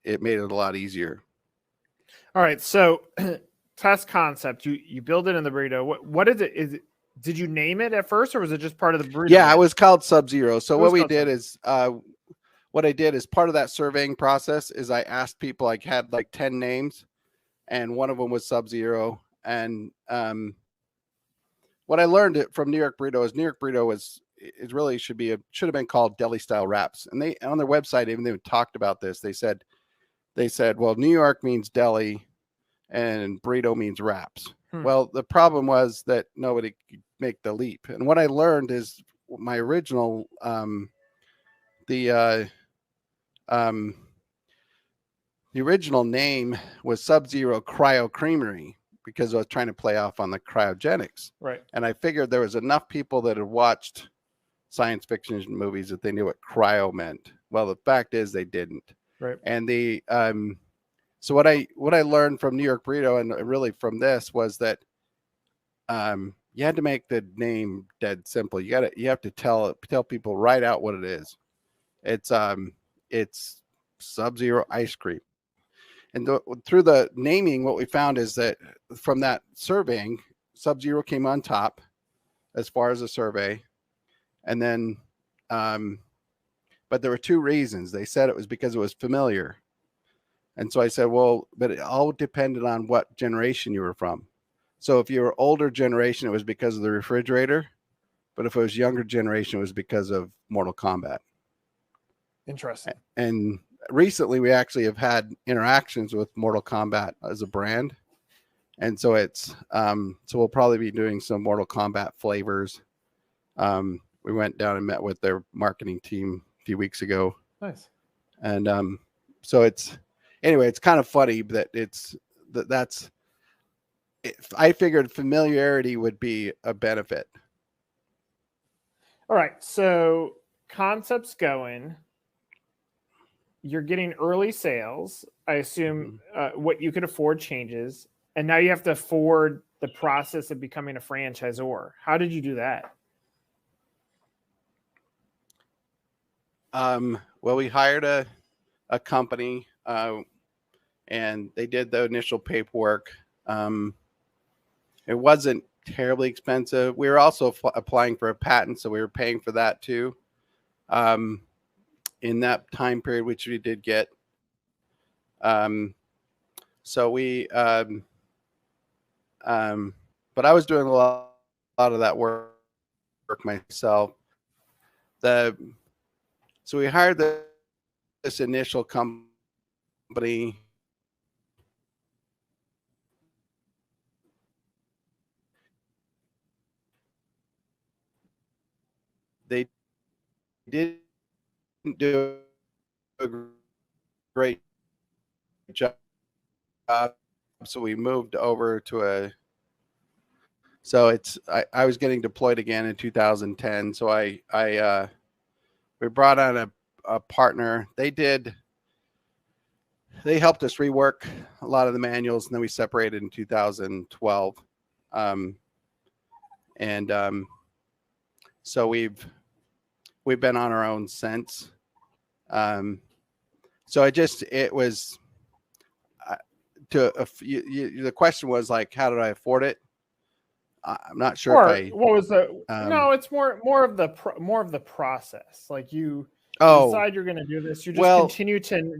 it made it a lot easier. All right, so test concept. You build it in the burrito. What is it? Did you name it at first, or was it just part of the burrito? Yeah, it was called Sub-Zero. So what we did is, what I did is part of that surveying process is I asked people. I had like 10 names, and one of them was Sub-Zero. And what I learned from New York Burrito is New York Burrito it really should have been called Deli Style Wraps. And they on their website even they talked about this. They said, well, New York means deli, and burrito means wraps. Well, the problem was that nobody could make the leap. And what I learned is my original the original name was Sub-Zero Cryo Creamery because I was trying to play off on the cryogenics. Right. And I figured there was enough people that had watched science fiction movies that they knew what cryo meant. Well, the fact is they didn't. Right. And so what I learned from New York Burrito and really from this was that you had to make the name dead simple. You have to tell people right out what it is. It's Sub-Zero ice cream. And through the naming, what we found is that from that surveying, Sub-Zero came on top as far as the survey. And then, but there were two reasons. They said it was because it was familiar. And so I said, well, but it all depended on what generation you were from. So if you were older generation, it was because of the refrigerator. But if it was younger generation, it was because of Mortal Kombat. Interesting. And recently we actually have had interactions with Mortal Kombat as a brand. And so so we'll probably be doing some Mortal Kombat flavors. We went down and met with their marketing team a few weeks ago. Nice. And so it's kind of funny that I figured familiarity would be a benefit. All right. So concept's going. You're getting early sales. I assume what you could afford changes. And now you have to afford the process of becoming a franchisor. How did you do that? Well, we hired a company and they did the initial paperwork. It wasn't terribly expensive. We were also applying for a patent, so we were paying for that too. In that time period, which we did get. So we, but I was doing a lot of that work myself. So we hired this initial company. They didn't do a great job, so we moved over to I was getting deployed again in 2010. So we brought on a partner. They helped us rework a lot of the manuals, and then we separated in 2012. So we've been on our own since. So it was the question was like, how did I afford it? I'm not sure what was the no, it's more of the process. Like you decide you're going to do this, you just continue to